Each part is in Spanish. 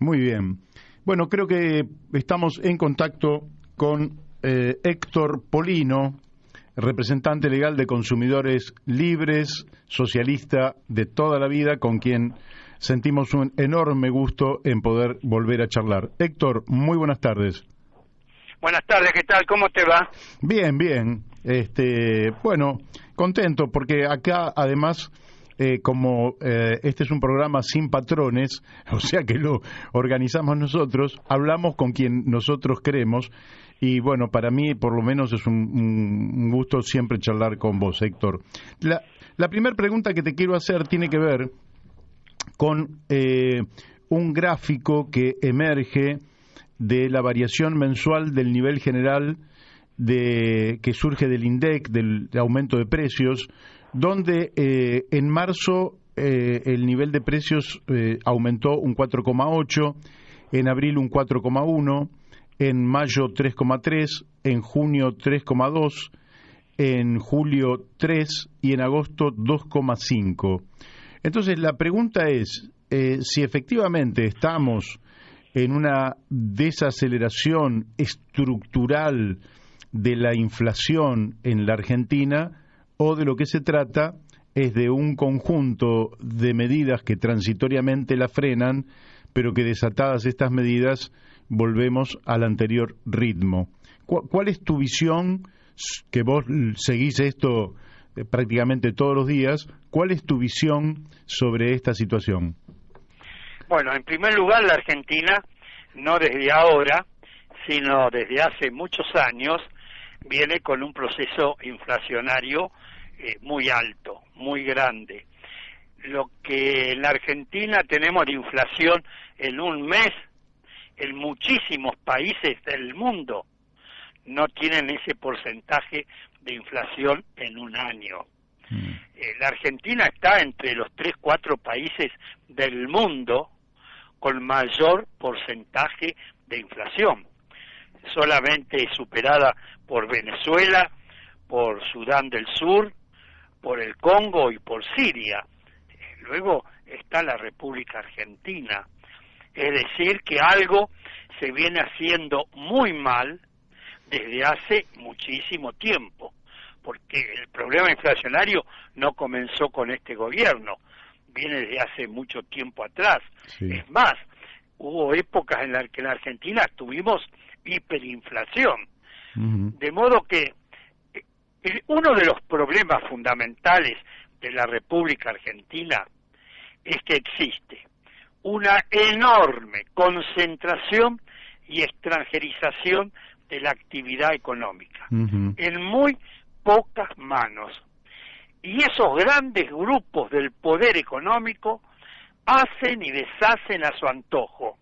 Muy bien. Bueno, creo que estamos en contacto con Héctor Polino, representante legal de Consumidores Libres, socialista de toda la vida, con quien sentimos un enorme gusto en poder volver a charlar. Héctor, muy buenas tardes. Buenas tardes, ¿qué tal? ¿Cómo te va? Bien, bien. Bueno, contento porque acá además, como este es un programa sin patrones, o sea que lo organizamos nosotros, hablamos con quien nosotros queremos y bueno, para mí por lo menos es un gusto siempre charlar con vos, Héctor. La primera pregunta que te quiero hacer tiene que ver con un gráfico que emerge de la variación mensual del nivel general que surge del INDEC, del aumento de precios, donde en marzo el nivel de precios aumentó un 4,8, en abril un 4,1, en mayo 3,3, en junio 3,2, en julio 3 y en agosto 2,5. Entonces la pregunta es si efectivamente estamos en una desaceleración estructural de la inflación en la Argentina, o de lo que se trata es de un conjunto de medidas que transitoriamente la frenan, pero que desatadas estas medidas volvemos al anterior ritmo. ¿Cuál es tu visión, que vos seguís esto prácticamente todos los días, cuál es tu visión sobre esta situación? Bueno, en primer lugar, la Argentina, no desde ahora, sino desde hace muchos años, viene con un proceso inflacionario muy alto, muy grande. Lo que en la Argentina tenemos de inflación en un mes, en muchísimos países del mundo no tienen ese porcentaje de inflación en un año. La Argentina está entre los 3-4 países del mundo con mayor porcentaje de inflación, solamente superada por Venezuela, por Sudán del Sur, por el Congo y por Siria. Luego está la República Argentina. Es decir, que algo se viene haciendo muy mal desde hace muchísimo tiempo, porque el problema inflacionario no comenzó con este gobierno, viene desde hace mucho tiempo atrás. Sí. Es más, hubo épocas en las que en la Argentina tuvimos hiperinflación. De modo que uno de los problemas fundamentales de la República Argentina es que existe una enorme concentración y extranjerización de la actividad económica en muy pocas manos. Y esos grandes grupos del poder económico hacen y deshacen a su antojo,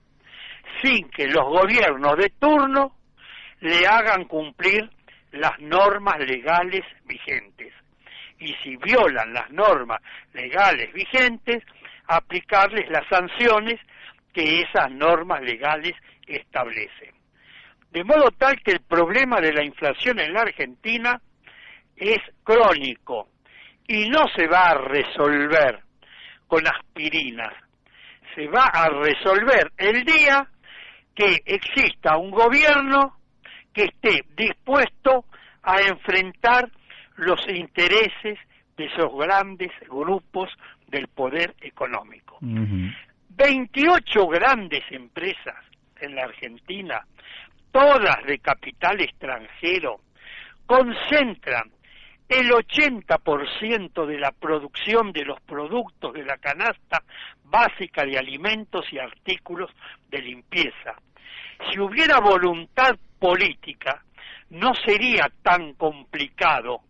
sin que los gobiernos de turno le hagan cumplir las normas legales vigentes. Y si violan las normas legales vigentes, aplicarles las sanciones que esas normas legales establecen. De modo tal que el problema de la inflación en la Argentina es crónico y no se va a resolver con aspirinas. Se va a resolver el día que exista un gobierno que esté dispuesto a enfrentar los intereses de esos grandes grupos del poder económico. 28 grandes empresas en la Argentina, todas de capital extranjero, concentran el 80% de la producción de los productos de la canasta básica de alimentos y artículos de limpieza. Si hubiera voluntad política, no sería tan complicado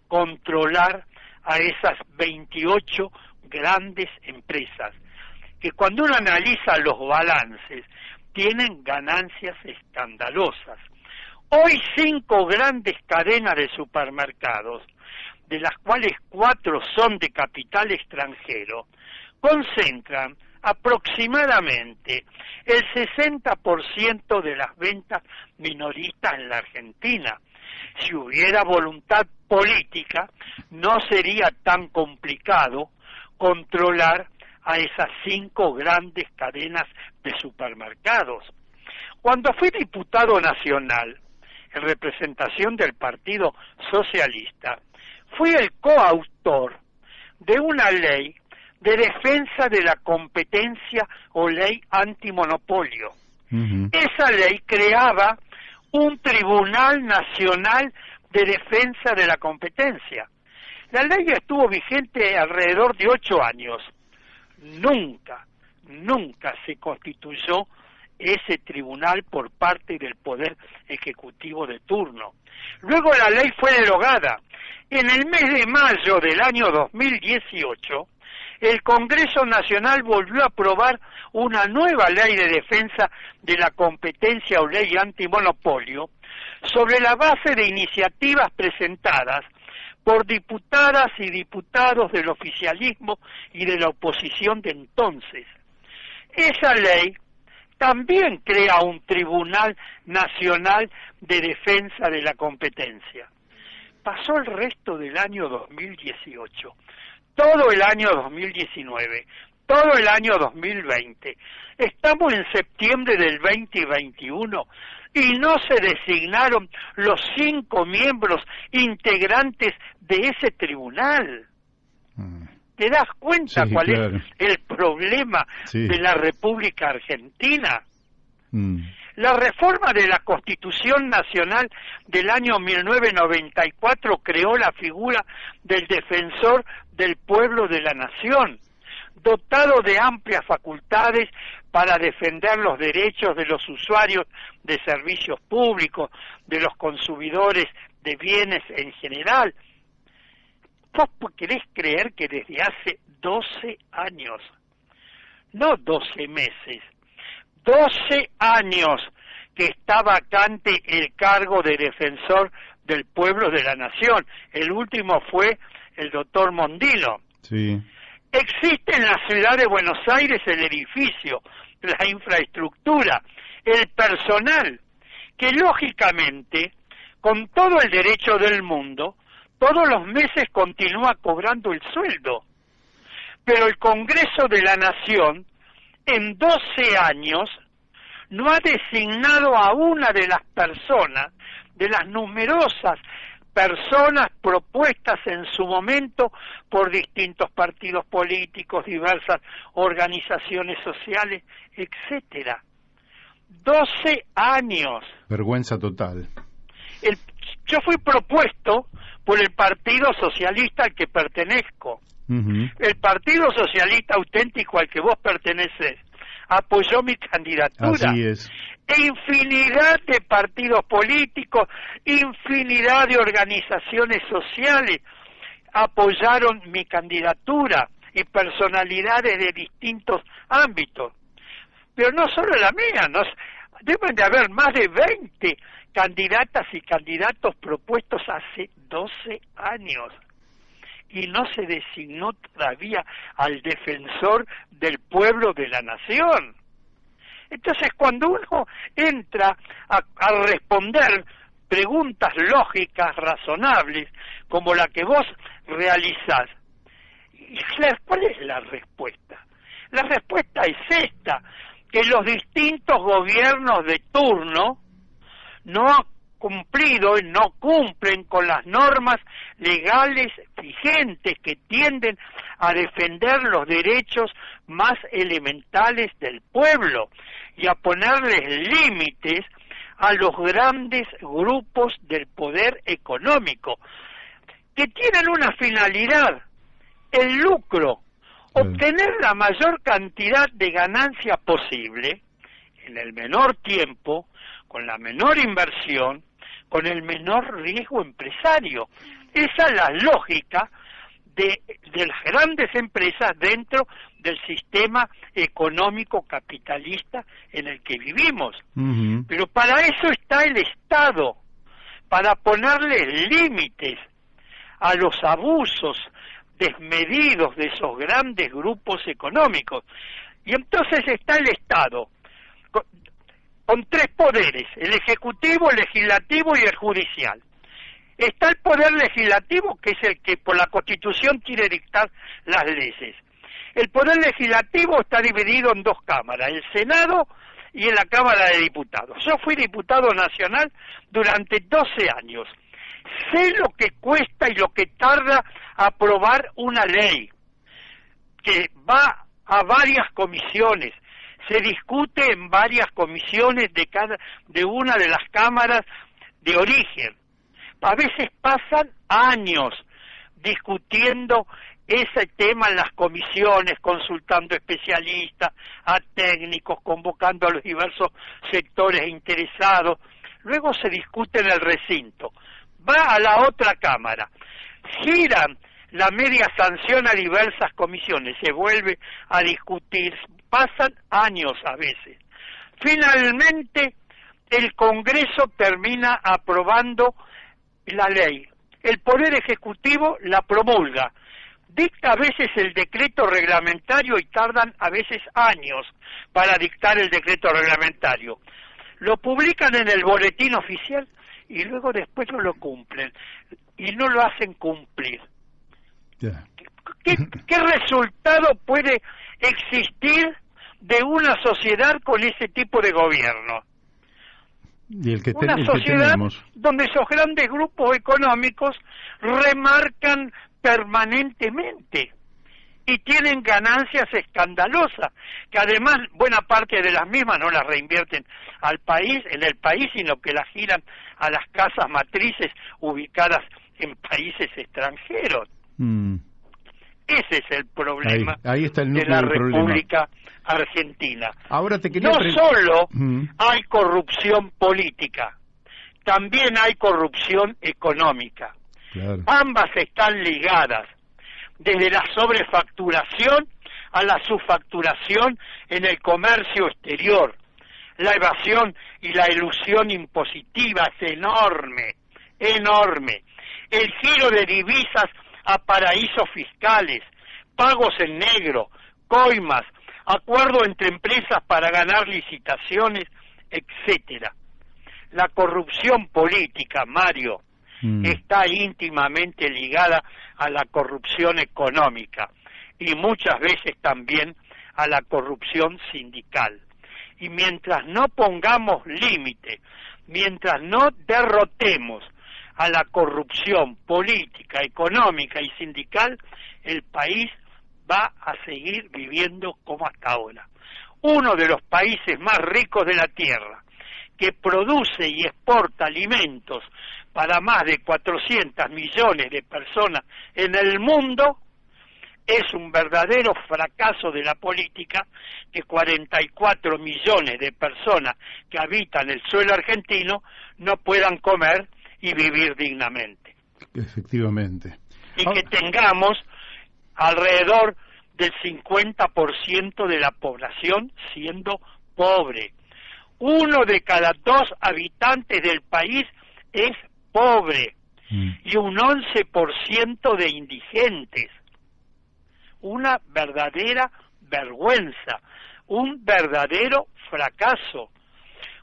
controlar a esas 28 grandes empresas, que cuando uno analiza los balances, tienen ganancias escandalosas. Hoy 5 grandes cadenas de supermercados, de las cuales 4 son de capital extranjero, concentran aproximadamente el 60% de las ventas minoristas en la Argentina. Si hubiera voluntad política, no sería tan complicado controlar a esas 5 grandes cadenas de supermercados. Cuando fui diputado nacional, en representación del Partido Socialista, fui el coautor de una ley de defensa de la competencia o ley antimonopolio. Esa ley creaba un Tribunal Nacional de Defensa de la Competencia. La ley estuvo vigente alrededor de 8 años. Nunca se constituyó ese tribunal por parte del Poder Ejecutivo de turno. Luego la ley fue derogada. En el mes de mayo del año 2018, el Congreso Nacional volvió a aprobar una nueva ley de defensa de la competencia o ley antimonopolio sobre la base de iniciativas presentadas por diputadas y diputados del oficialismo y de la oposición de entonces. Esa ley también crea un Tribunal Nacional de Defensa de la Competencia. Pasó el resto del año 2018, todo el año 2019, todo el año 2020. Estamos en septiembre del 2021 y no se designaron los 5 miembros integrantes de ese tribunal. ¿Te das cuenta cuál es el problema de la República Argentina? La reforma de la Constitución Nacional del año 1994 creó la figura del defensor del pueblo de la nación, dotado de amplias facultades para defender los derechos de los usuarios de servicios públicos, de los consumidores de bienes en general. ¿Vos querés creer que desde hace 12 años, no 12 meses, 12 años que está vacante el cargo de defensor del pueblo de la nación? El último fue el doctor Mondino. Sí. Existe en la ciudad de Buenos Aires el edificio, la infraestructura, el personal, que lógicamente, con todo el derecho del mundo, todos los meses continúa cobrando el sueldo. Pero el Congreso de la Nación, en 12 años, no ha designado a una de las personas, de las numerosas personas propuestas en su momento por distintos partidos políticos, diversas organizaciones sociales, etcétera. 12 años. Vergüenza total. Yo fui propuesto por el Partido Socialista al que pertenezco. El Partido Socialista auténtico al que vos perteneces apoyó mi candidatura. Así es. E infinidad de partidos políticos, infinidad de organizaciones sociales apoyaron mi candidatura y personalidades de distintos ámbitos. Pero no solo la mía, deben de haber más de 20 candidatas y candidatos propuestos hace 12 años. Y no se designó todavía al defensor del pueblo de la nación. Entonces, cuando uno entra a responder preguntas lógicas, razonables, como la que vos realizás, ¿cuál es la respuesta? La respuesta es esta, que los distintos gobiernos de turno no han cumplido y no cumplen con las normas legales vigentes que tienden a defender los derechos más elementales del pueblo y a ponerles límites a los grandes grupos del poder económico, que tienen una finalidad, el lucro, obtener la mayor cantidad de ganancia posible, en el menor tiempo, con la menor inversión, con el menor riesgo empresario. Esa es la lógica de las grandes empresas dentro del sistema económico capitalista en el que vivimos. Pero para eso está el Estado, para ponerle límites a los abusos desmedidos de esos grandes grupos económicos. Y entonces está el Estado, con 3 poderes, el ejecutivo, el legislativo y el judicial. Está el poder legislativo, que es el que por la Constitución quiere dictar las leyes. El Poder Legislativo está dividido en dos cámaras, el Senado y en la Cámara de Diputados. Yo fui diputado nacional durante 12 años. Sé lo que cuesta y lo que tarda aprobar una ley que va a varias comisiones, se discute en varias comisiones de una de las cámaras de origen. A veces pasan años discutiendo ese tema en las comisiones, consultando especialistas, a técnicos, convocando a los diversos sectores interesados. Luego se discute en el recinto. Va a la otra cámara. Giran la media sanción a diversas comisiones. Se vuelve a discutir. Pasan años a veces. Finalmente, el Congreso termina aprobando la ley. El Poder Ejecutivo la promulga. Dicta a veces el decreto reglamentario y tardan a veces años para dictar el decreto reglamentario. Lo publican en el boletín oficial y luego después no lo cumplen y no lo hacen cumplir. Yeah. ¿Qué resultado puede existir de una sociedad con ese tipo de gobierno? Y el que una sociedad donde esos grandes grupos económicos remarcan permanentemente y tienen ganancias escandalosas, que además buena parte de las mismas no las reinvierten en el país, sino que las giran a las casas matrices ubicadas en países extranjeros. Ese es el problema ahí está el de la República Argentina. Ahora te quería solo hay corrupción política, también hay corrupción económica. Claro. Ambas están ligadas, desde la sobrefacturación a la subfacturación en el comercio exterior. La evasión y la elusión impositiva es enorme, enorme. El giro de divisas a paraísos fiscales, pagos en negro, coimas, acuerdo entre empresas para ganar licitaciones, etcétera. La corrupción política, Mario, está íntimamente ligada a la corrupción económica y muchas veces también a la corrupción sindical. Y mientras no pongamos límite, mientras no derrotemos a la corrupción política, económica y sindical, el país va a seguir viviendo como hasta ahora. Uno de los países más ricos de la tierra, que produce y exporta alimentos para más de 400 millones de personas en el mundo, es un verdadero fracaso de la política que 44 millones de personas que habitan el suelo argentino no puedan comer y vivir dignamente. Efectivamente. Y que tengamos alrededor del 50% de la población siendo pobre. 1 de cada 2 habitantes del país es pobre y un 11% de indigentes. Una verdadera vergüenza, un verdadero fracaso.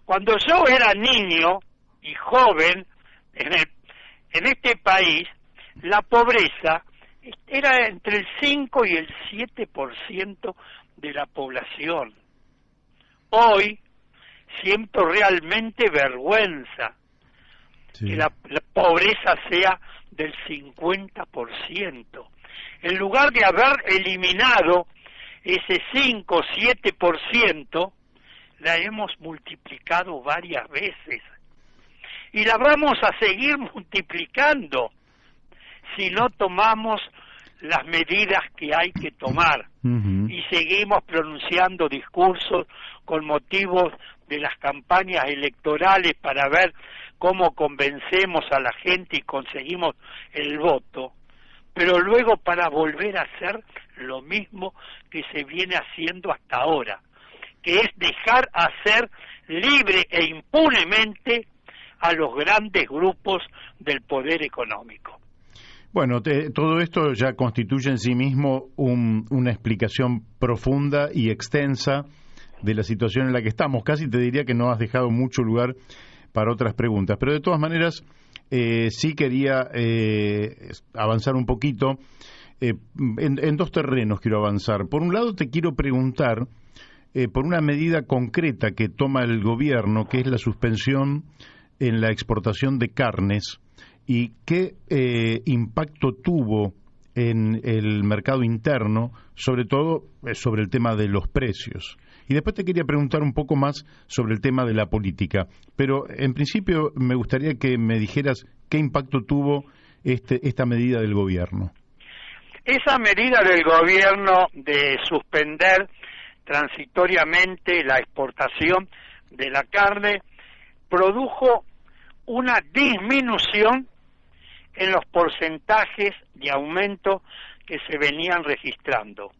Cuando yo era niño y joven en este país, la pobreza era entre el 5 y el 7% de la población. Hoy siento realmente vergüenza que la pobreza sea del 50%. En lugar de haber eliminado ese 5 o 7%, la hemos multiplicado varias veces. Y la vamos a seguir multiplicando si no tomamos las medidas que hay que tomar y seguimos pronunciando discursos con motivos de las campañas electorales para ver cómo convencemos a la gente y conseguimos el voto, pero luego para volver a hacer lo mismo que se viene haciendo hasta ahora, que es dejar hacer libre e impunemente a los grandes grupos del poder económico. Bueno, todo esto ya constituye en sí mismo una explicación profunda y extensa de la situación en la que estamos. Casi te diría que no has dejado mucho lugar para otras preguntas, pero de todas maneras sí quería avanzar un poquito en dos terrenos quiero avanzar. Por un lado, te quiero preguntar por una medida concreta que toma el gobierno, que es la suspensión en la exportación de carnes, y qué impacto tuvo en el mercado interno, sobre todo sobre el tema de los precios. Y después te quería preguntar un poco más sobre el tema de la política, pero en principio me gustaría que me dijeras qué impacto tuvo esta medida del gobierno. Esa medida del gobierno de suspender transitoriamente la exportación de la carne produjo una disminución en los porcentajes de aumento que se venían registrando.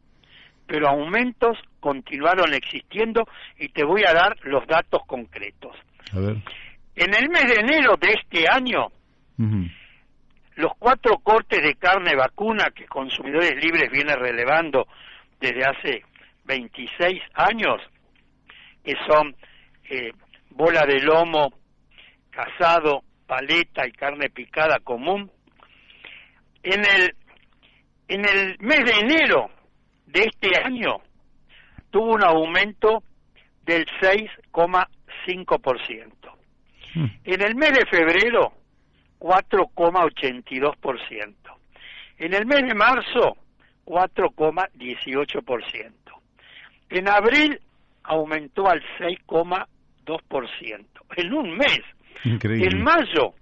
Pero aumentos continuaron existiendo y te voy a dar los datos concretos. A ver. En el mes de enero de este año, los 4 cortes de carne vacuna que Consumidores Libres viene relevando desde hace 26 años, que son bola de lomo, casado, paleta y carne picada común, en el mes de enero de este año tuvo un aumento del 6,5%. En el mes de febrero, 4,82%. En el mes de marzo, 4,18%. En abril aumentó al 6,2%. En un mes. Increíble. En mayo,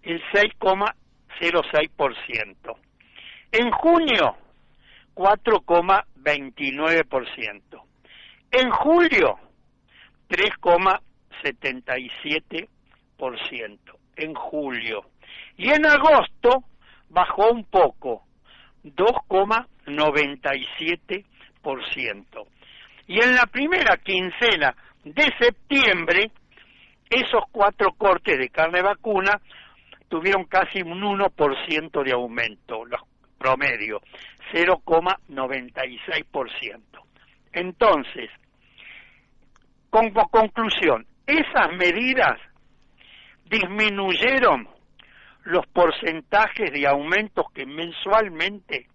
el 6,06%. En junio, 4,29%. En julio, 3,77%. En julio. Y en agosto bajó un poco, 2,97%. Y en la primera quincena de septiembre, esos 4 cortes de carne vacuna tuvieron casi un 1% de aumento, los promedio, 0,96%. Entonces, como conclusión, esas medidas disminuyeron los porcentajes de aumentos que mensualmente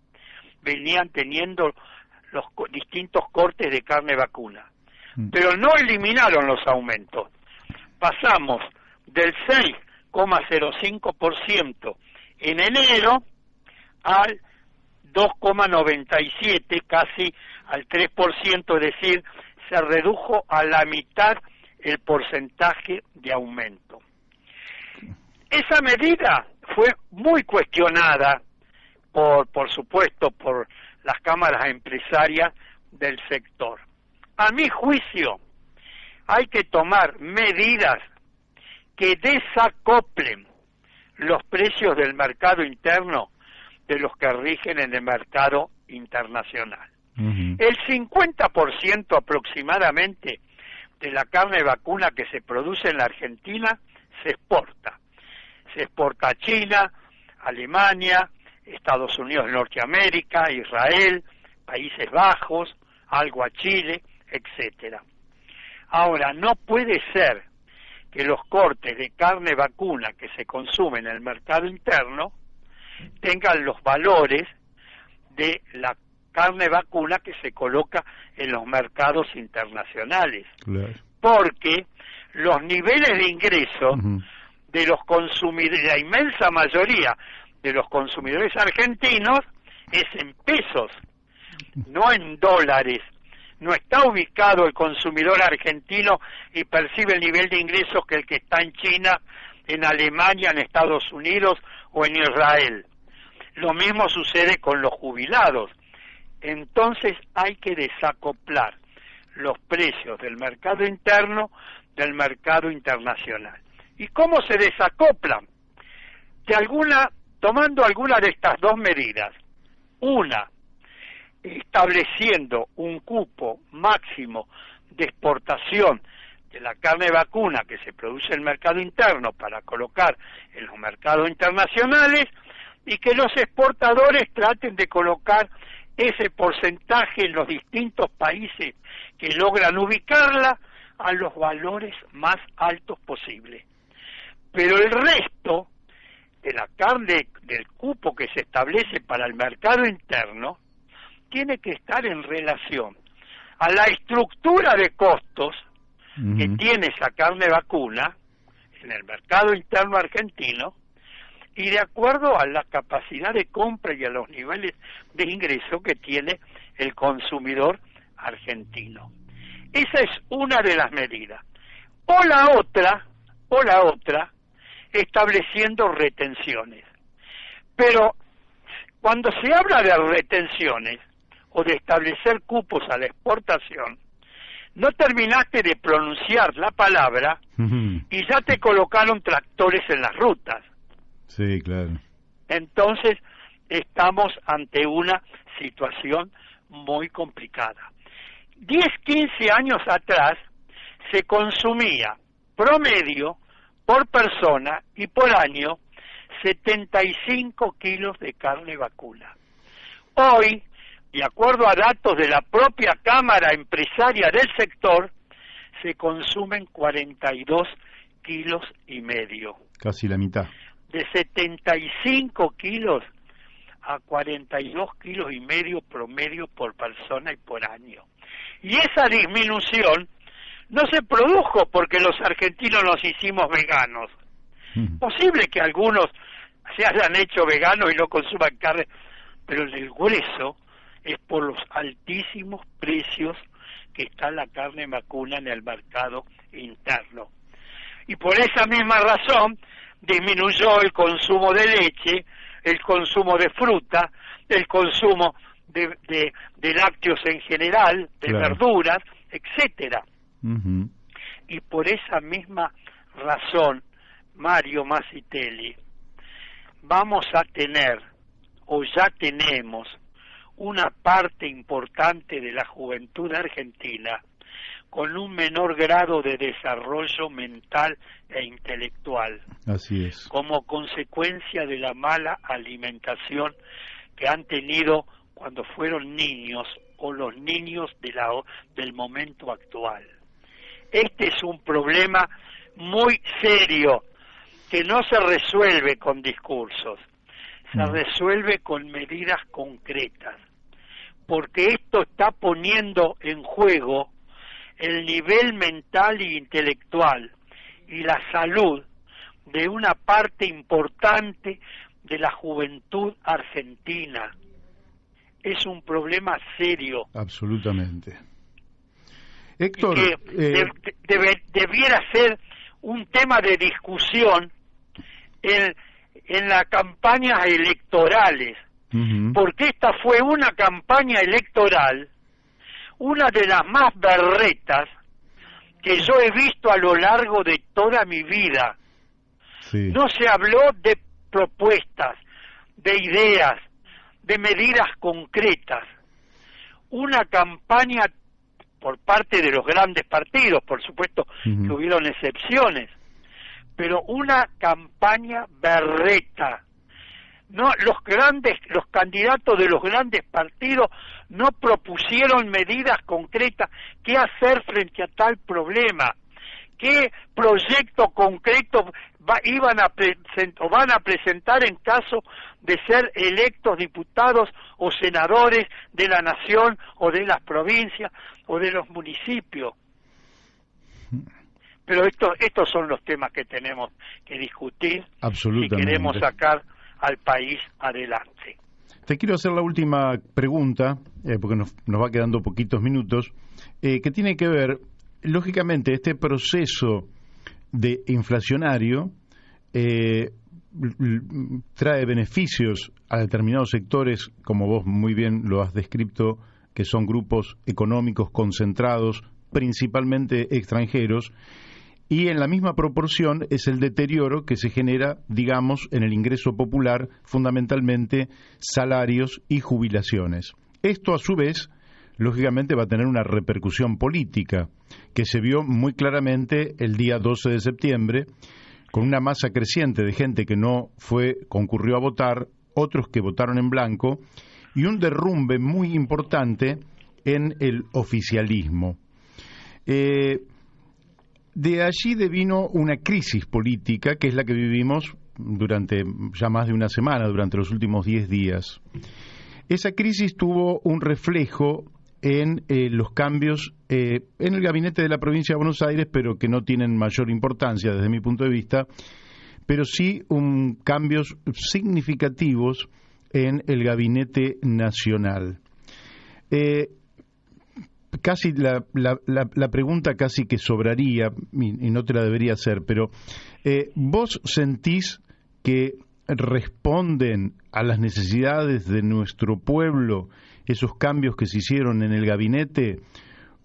venían teniendo los distintos cortes de carne vacuna, pero no eliminaron los aumentos. Pasamos del 6,05% en enero al 2,97%, casi al 3%, es decir, se redujo a la mitad el porcentaje de aumento. Esa medida fue muy cuestionada por supuesto, por las cámaras empresarias del sector. A mi juicio, hay que tomar medidas que desacoplen los precios del mercado interno de los que rigen en el mercado internacional. El 50% aproximadamente de la carne vacuna que se produce en la Argentina se exporta. Se exporta a China, Alemania, Estados Unidos de Norteamérica, Israel, Países Bajos, algo a Chile, etcétera. Ahora, no puede ser que los cortes de carne vacuna que se consumen en el mercado interno tengan los valores de la carne vacuna que se coloca en los mercados internacionales. Claro. Porque los niveles de ingreso de los consumidores, la inmensa mayoría de los consumidores argentinos, es en pesos, no en dólares. No está ubicado el consumidor argentino y percibe el nivel de ingresos que el que está en China, en Alemania, en Estados Unidos o en Israel. Lo mismo sucede con los jubilados. Entonces hay que desacoplar los precios del mercado interno del mercado internacional. ¿Y cómo se desacoplan? Tomando alguna de estas dos medidas. Una, estableciendo un cupo máximo de exportación de la carne vacuna que se produce en el mercado interno para colocar en los mercados internacionales, y que los exportadores traten de colocar ese porcentaje en los distintos países que logran ubicarla a los valores más altos posibles. Pero el resto de la carne del cupo que se establece para el mercado interno tiene que estar en relación a la estructura de costos que tiene esa carne vacuna en el mercado interno argentino y de acuerdo a la capacidad de compra y a los niveles de ingreso que tiene el consumidor argentino. Esa es una de las medidas. O la otra, estableciendo retenciones. Pero cuando se habla de retenciones o de establecer cupos a la exportación, no terminaste de pronunciar la palabra y ya te colocaron tractores en las rutas. Sí, claro. Entonces, estamos ante una situación muy complicada. 10, 15 años atrás se consumía promedio por persona y por año 75 kilos de carne vacuna. Hoy, de acuerdo a datos de la propia Cámara Empresaria del sector, se consumen 42 kilos y medio. Casi la mitad. De 75 kilos a 42 kilos y medio promedio por persona y por año. Y esa disminución no se produjo porque los argentinos nos hicimos veganos. Posible que algunos se hayan hecho veganos y no consuman carne, pero el grueso es por los altísimos precios que está la carne vacuna en el mercado interno. Y por esa misma razón disminuyó el consumo de leche, el consumo de fruta, el consumo de lácteos en general, de verduras, etcétera. Y por esa misma razón, Mario Masitelli, vamos a tener, o ya tenemos, una parte importante de la juventud argentina con un menor grado de desarrollo mental e intelectual. Así es. Como consecuencia de la mala alimentación que han tenido cuando fueron niños o los niños del momento actual. Este es un problema muy serio que no se resuelve con discursos, se resuelve con medidas concretas, porque esto está poniendo en juego el nivel mental e intelectual y la salud de una parte importante de la juventud argentina. Es un problema serio. Absolutamente. Héctor, que debiera ser un tema de discusión en las campañas electorales, porque esta fue una campaña electoral, una de las más berretas que yo he visto a lo largo de toda mi vida. Sí. No se habló de propuestas, de ideas, de medidas concretas. Una campaña por parte de los grandes partidos, por supuesto que hubieron excepciones, pero una campaña berreta. No, los candidatos de los grandes partidos no propusieron medidas concretas. ¿Qué hacer frente a tal problema? ¿Qué proyecto concreto van a presentar en caso de ser electos diputados o senadores de la nación o de las provincias o de los municipios? Pero estos son los temas que tenemos que discutir si queremos sacar al país adelante. Te quiero hacer la última pregunta, porque nos va quedando poquitos minutos, que tiene que ver, lógicamente, este proceso de inflacionario trae beneficios a determinados sectores, como vos muy bien lo has descrito, que son grupos económicos concentrados, principalmente extranjeros, y en la misma proporción es el deterioro que se genera, digamos, en el ingreso popular, fundamentalmente salarios y jubilaciones. Esto, a su vez, lógicamente va a tener una repercusión política, que se vio muy claramente el día 12 de septiembre, con una masa creciente de gente que no concurrió a votar, otros que votaron en blanco, y un derrumbe muy importante en el oficialismo. De allí devino una crisis política, que es la que vivimos durante ya más de una semana, durante los últimos 10 días. Esa crisis tuvo un reflejo en los cambios en el gabinete de la provincia de Buenos Aires, pero que no tienen mayor importancia desde mi punto de vista, pero sí cambios significativos en el gabinete nacional. Casi la pregunta casi que sobraría, y no te la debería hacer, pero ¿vos sentís que responden a las necesidades de nuestro pueblo esos cambios que se hicieron en el gabinete,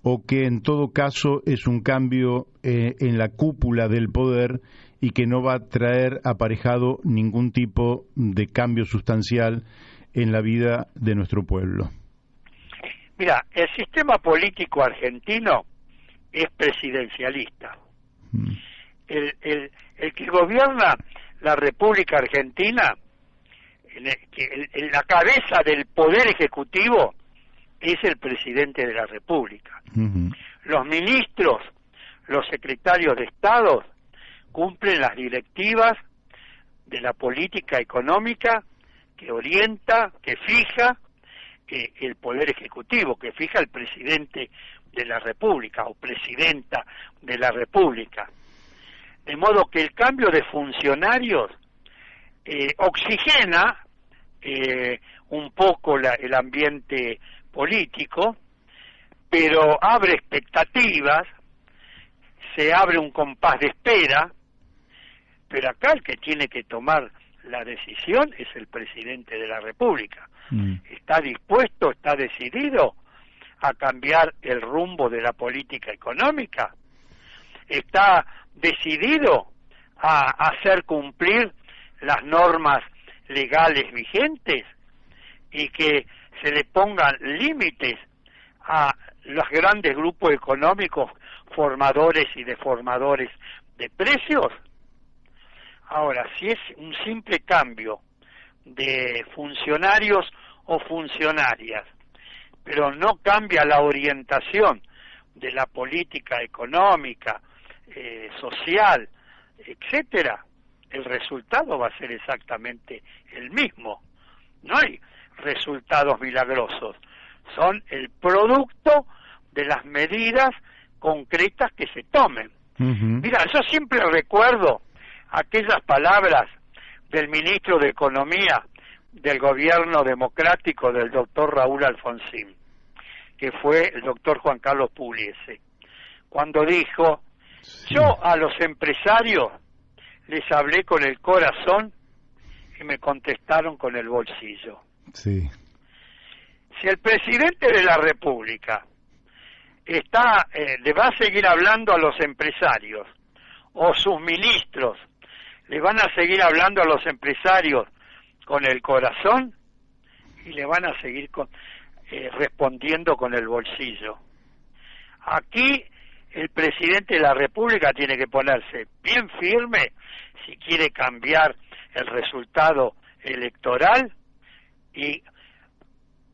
o que en todo caso es un cambio en la cúpula del poder y que no va a traer aparejado ningún tipo de cambio sustancial en la vida de nuestro pueblo? Mira, el sistema político argentino es presidencialista. El que gobierna la República Argentina, en la cabeza del Poder Ejecutivo, es el presidente de la República. Los ministros, los secretarios de Estado, cumplen las directivas de la política económica que orienta, que fija el Poder Ejecutivo, que fija el presidente de la República o presidenta de la República. De modo que el cambio de funcionarios oxigena un poco el ambiente político, pero abre expectativas, se abre un compás de espera, pero acá el que tiene que tomar la decisión es el presidente de la República. ¿Está dispuesto, está decidido a cambiar el rumbo de la política económica? ¿Está decidido a hacer cumplir las normas legales vigentes y que se le pongan límites a los grandes grupos económicos formadores y deformadores de precios? Ahora, si es un simple cambio de funcionarios o funcionarias, pero no cambia la orientación de la política económica, social, etcétera, el resultado va a ser exactamente el mismo. No hay resultados milagrosos, son el producto de las medidas concretas que se tomen. Mira, yo siempre recuerdo aquellas palabras del ministro de Economía del gobierno democrático del doctor Raúl Alfonsín, que fue el doctor Juan Carlos Pugliese, cuando dijo: yo a los empresarios les hablé con el corazón y me contestaron con el bolsillo. Sí. Si el presidente de la República le va a seguir hablando a los empresarios, o sus ministros le van a seguir hablando a los empresarios con el corazón, y le van a seguir respondiendo con el bolsillo. Aquí el presidente de la República tiene que ponerse bien firme si quiere cambiar el resultado electoral y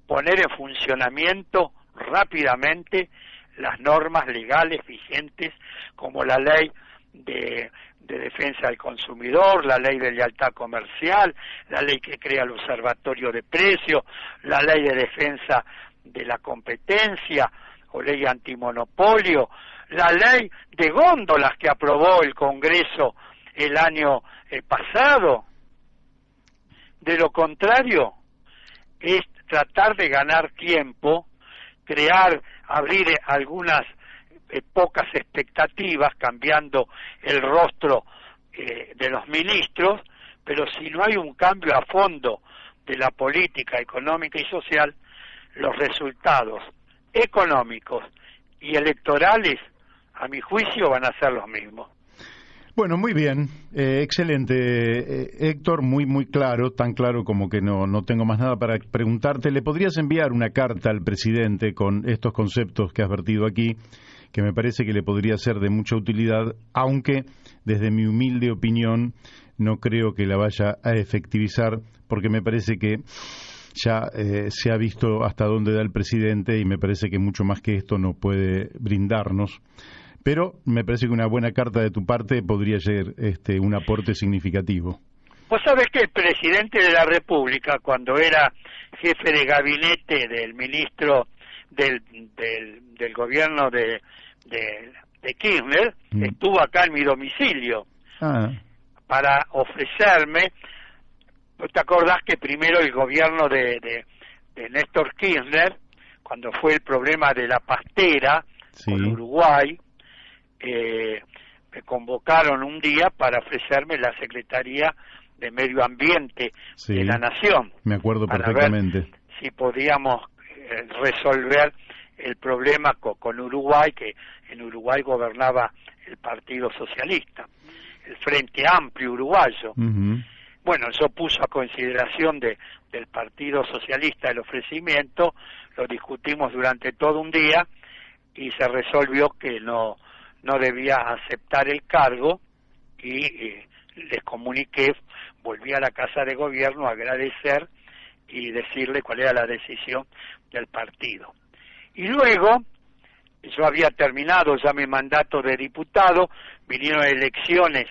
poner en funcionamiento rápidamente las normas legales vigentes, como la ley de defensa del consumidor, la ley de lealtad comercial, la ley que crea el observatorio de precios, la ley de defensa de la competencia o ley antimonopolio, la ley de góndolas que aprobó el Congreso el año pasado. De lo contrario, es tratar de ganar tiempo, abrir algunas pocas expectativas, cambiando el rostro de los ministros, pero si no hay un cambio a fondo de la política económica y social, los resultados económicos y electorales, a mi juicio, van a ser los mismos. Bueno, muy bien, excelente, Héctor, muy claro, tan claro como que no tengo más nada para preguntarte. ¿Le podrías enviar una carta al presidente con estos conceptos que has vertido aquí, que me parece que le podría ser de mucha utilidad, aunque desde mi humilde opinión no creo que la vaya a efectivizar, porque me parece que ya se ha visto hasta dónde da el presidente y me parece que mucho más que esto no puede brindarnos? Pero me parece que una buena carta de tu parte podría ser un aporte significativo. Vos sabés que el presidente de la República, cuando era jefe de gabinete del ministro del gobierno de Kirchner, estuvo acá en mi domicilio para ofrecerme. ¿Vos te acordás que primero el gobierno de Néstor Kirchner, cuando fue el problema de la pastera con Uruguay, me convocaron un día para ofrecerme la Secretaría de Medio Ambiente de la Nación? Me acuerdo perfectamente. Ver si podíamos resolver el problema con Uruguay, que en Uruguay gobernaba el Partido Socialista, el Frente Amplio Uruguayo. Bueno, yo puse a consideración del Partido Socialista el ofrecimiento, lo discutimos durante todo un día y se resolvió que no debía aceptar el cargo y les comuniqué, volví a la Casa de Gobierno a agradecer y decirle cuál era la decisión del partido. Y luego, yo había terminado ya mi mandato de diputado, vinieron elecciones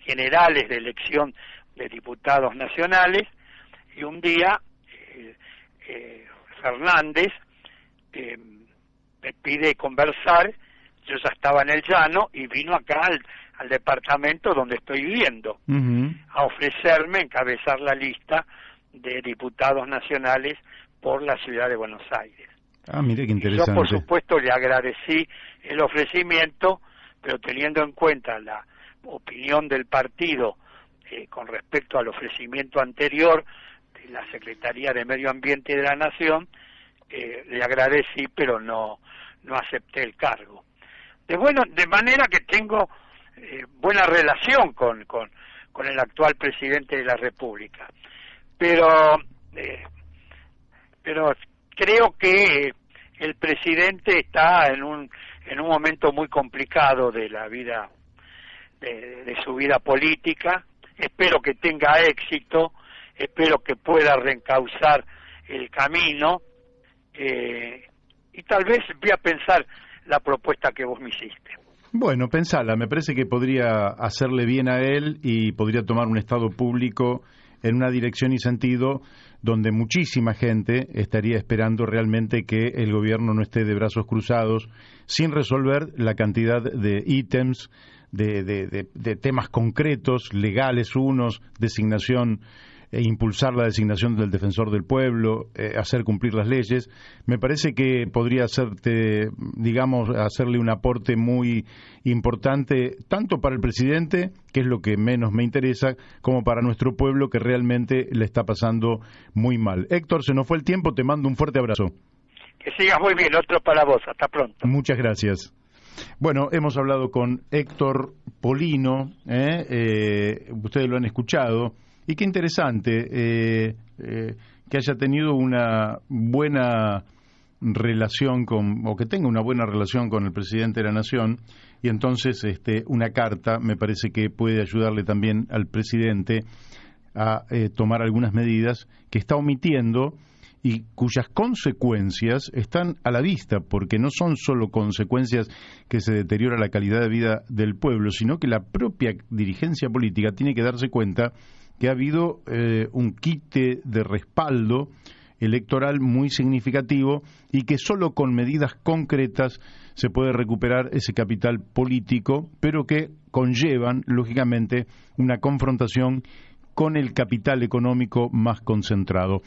generales de elección de diputados nacionales, y un día Fernández me pide conversar. Yo ya estaba en el llano y vino acá al departamento donde estoy viviendo a ofrecerme encabezar la lista de diputados nacionales por la ciudad de Buenos Aires. Mire qué interesante. Y yo, por supuesto, le agradecí el ofrecimiento, pero teniendo en cuenta la opinión del partido con respecto al ofrecimiento anterior de la Secretaría de Medio Ambiente de la Nación, le agradecí, pero no acepté el cargo. De manera que tengo buena relación con el actual presidente de la República, pero creo que el presidente está en un momento muy complicado de la vida, de su vida política. Espero que tenga éxito, espero que pueda reencauzar el camino, y tal vez voy a pensar la propuesta que vos me hiciste. Bueno, pensala, me parece que podría hacerle bien a él y podría tomar un Estado público en una dirección y sentido donde muchísima gente estaría esperando realmente que el gobierno no esté de brazos cruzados sin resolver la cantidad de ítems, de temas concretos, legales unos, designación impulsar la designación del defensor del pueblo, hacer cumplir las leyes. Me parece que podría hacerle un aporte muy importante, tanto para el presidente, que es lo que menos me interesa, como para nuestro pueblo, que realmente le está pasando muy mal. Héctor, se nos fue el tiempo, te mando un fuerte abrazo. Que sigas muy bien, otro para vos, hasta pronto. Muchas gracias. Bueno, hemos hablado con Héctor Polino, ustedes lo han escuchado. Y qué interesante que haya tenido una buena relación o que tenga una buena relación con el presidente de la Nación, y entonces una carta me parece que puede ayudarle también al presidente a tomar algunas medidas que está omitiendo y cuyas consecuencias están a la vista, porque no son solo consecuencias que se deteriora la calidad de vida del pueblo, sino que la propia dirigencia política tiene que darse cuenta que ha habido un quite de respaldo electoral muy significativo y que solo con medidas concretas se puede recuperar ese capital político, pero que conllevan, lógicamente, una confrontación con el capital económico más concentrado.